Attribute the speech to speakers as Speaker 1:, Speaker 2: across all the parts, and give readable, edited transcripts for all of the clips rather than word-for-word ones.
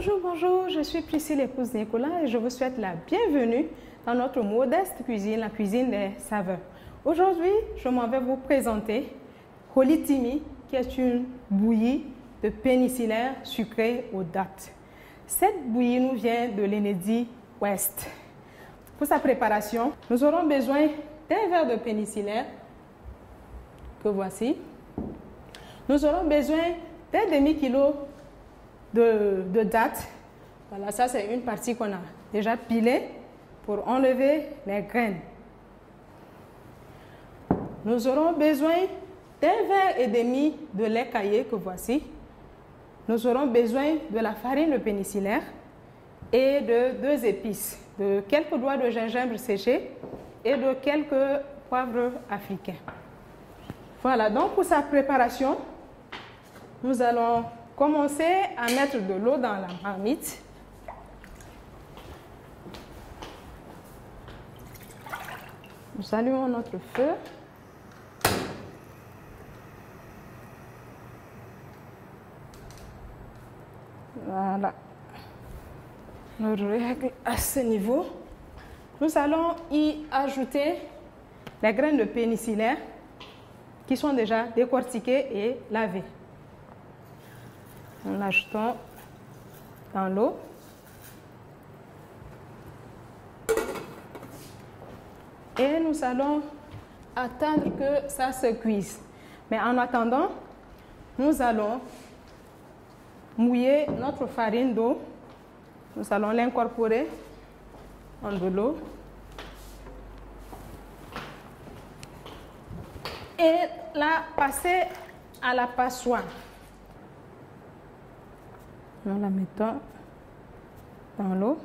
Speaker 1: Bonjour, bonjour, je suis Priscille, épouse Nicolas, et je vous souhaite la bienvenue dans notre modeste cuisine, la cuisine des saveurs. Aujourd'hui, je m'en vais vous présenter Holitimi, qui est une bouillie de pénicellaire sucrée aux dattes. Cette bouillie nous vient de l'Enedi Ouest. Pour sa préparation, nous aurons besoin d'un verre de pénicellaire, que voici. Nous aurons besoin d'un demi-kilo de dattes. Voilà, ça c'est une partie qu'on a déjà pilée pour enlever les graines. Nous aurons besoin d'un verre et demi de lait caillé que voici. Nous aurons besoin de la farine de pénicellaire et de 2 épices, de quelques doigts de gingembre séché et de quelques poivres africains. Voilà, donc pour sa préparation, nous allons commencer à mettre de l'eau dans la marmite. Nous allumons notre feu. Voilà. Nous règle à ce niveau. Nous allons y ajouter les graines de pénicellaire qui sont déjà décortiquées et lavées. Nous l'ajoutons dans l'eau. Et nous allons attendre que ça se cuise. Mais en attendant, nous allons mouiller notre farine d'eau. Nous allons l'incorporer dans de l'eau. Et la passer à la passoire. Nous la mettons dans l'eau.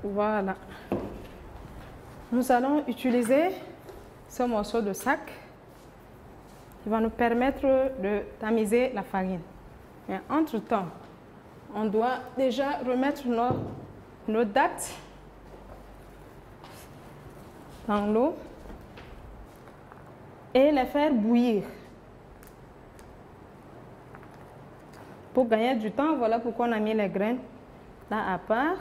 Speaker 1: Voilà. Nous allons utiliser ce morceau de sac qui va nous permettre de tamiser la farine. Mais entre-temps, on doit déjà remettre nos dattes dans l'eau et les faire bouillir. Pour gagner du temps, voilà pourquoi on a mis les graines là à part.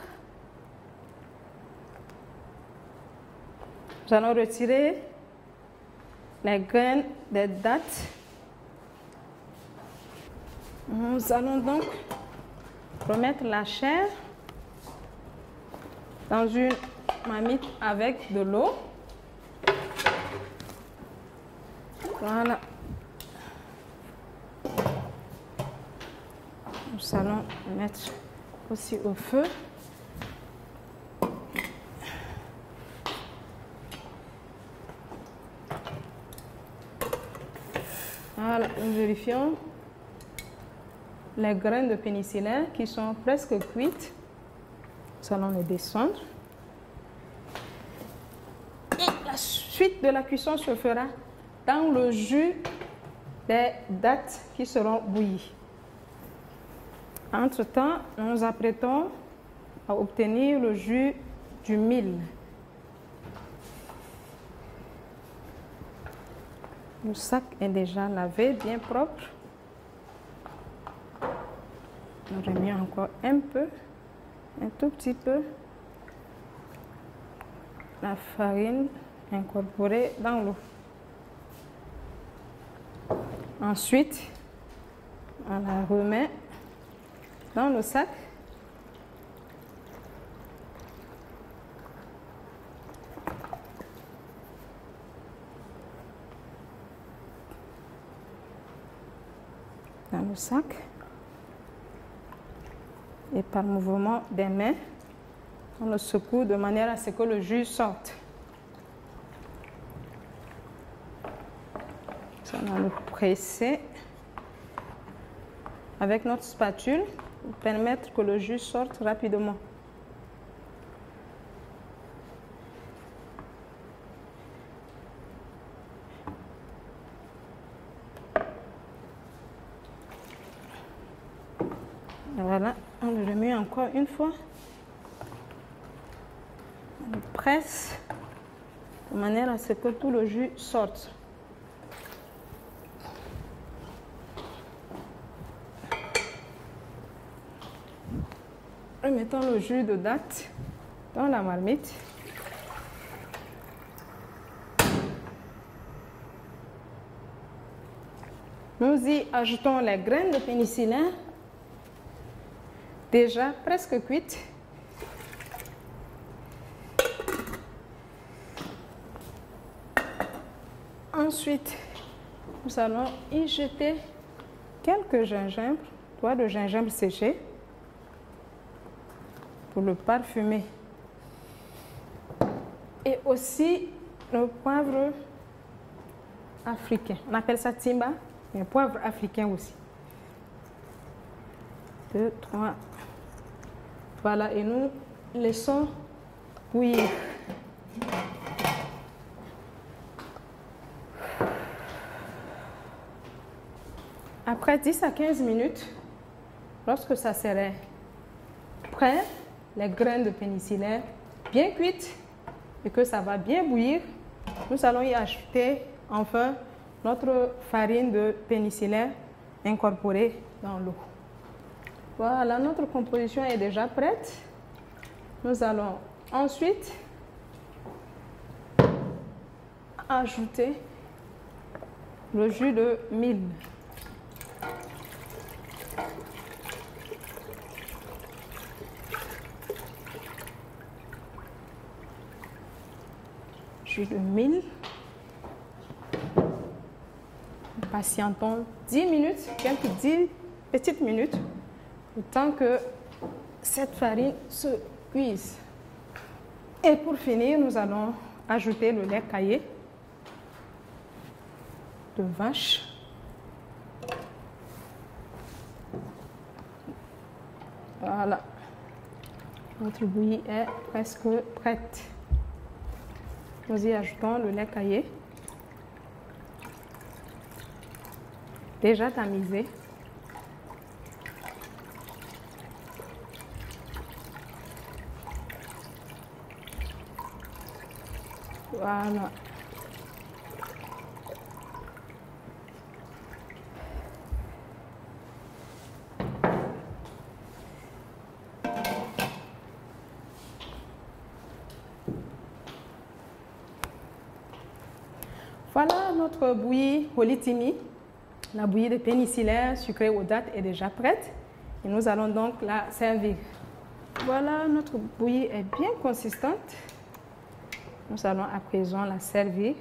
Speaker 1: Nous allons retirer les graines des dattes. Nous allons donc remettre la chair dans une marmite avec de l'eau. Voilà. Nous allons mettre aussi au feu. Voilà, nous vérifions les graines de pénicellaire qui sont presque cuites. Nous allons les descendre. Et la suite de la cuisson se fera dans le jus des dattes qui seront bouillies. Entre-temps, nous nous apprêtons à obtenir le jus du mil. Le sac est déjà lavé, bien propre. On remet encore un peu, un tout petit peu, la farine incorporée dans l'eau. Ensuite, on la remet dans le sac. Dans le sac. Et par mouvement des mains, on le secoue de manière à ce que le jus sorte. On va le presser avec notre spatule pour permettre que le jus sorte rapidement. Voilà, on le remue encore une fois. On le presse de manière à ce que tout le jus sorte. Remettons le jus de date dans la marmite. Nous y ajoutons les graines de pénicilline, déjà presque cuites. Ensuite, nous allons y jeter quelques gingembre, doigts de gingembre séché pour le parfumer. Et aussi le poivre africain. On appelle ça timba, mais poivre africain aussi. 2, 3. Voilà, et nous laissons bouillir. Après 10 à 15 minutes, lorsque ça serait prêt, les graines de pénicilline bien cuites et que ça va bien bouillir, nous allons y ajouter enfin notre farine de pénicilline incorporée dans l'eau. Voilà, notre composition est déjà prête. Nous allons ensuite ajouter le jus de mil. Jus de mil. Patientons 10 minutes, quelques 10 petites minutes, le temps que cette farine se cuise. Et pour finir, nous allons ajouter le lait caillé de vache. Voilà. Notre bouillie est presque prête. Nous y ajoutons le lait caillé, déjà tamisé. Voilà. Voilà, notre bouillie Holitimi, la bouillie de pénicilline sucrée aux dattes est déjà prête et nous allons donc la servir. Voilà, notre bouillie est bien consistante. Nous allons à présent la servir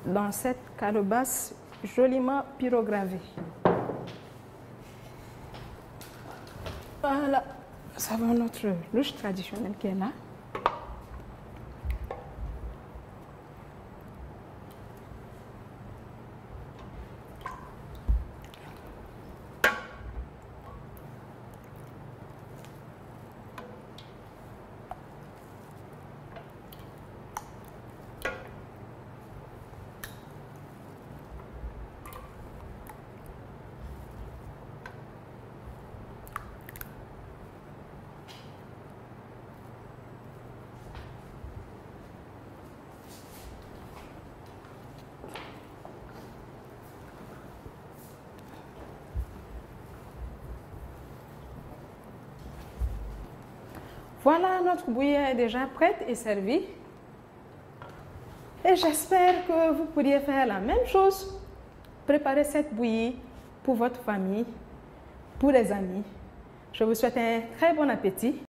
Speaker 1: dans cette calebasse joliment pyrogravée. Voilà, nous avons notre louche traditionnelle qui est là. Voilà, notre bouillie est déjà prête et servie. Et j'espère que vous pourriez faire la même chose. Préparez cette bouillie pour votre famille, pour les amis. Je vous souhaite un très bon appétit.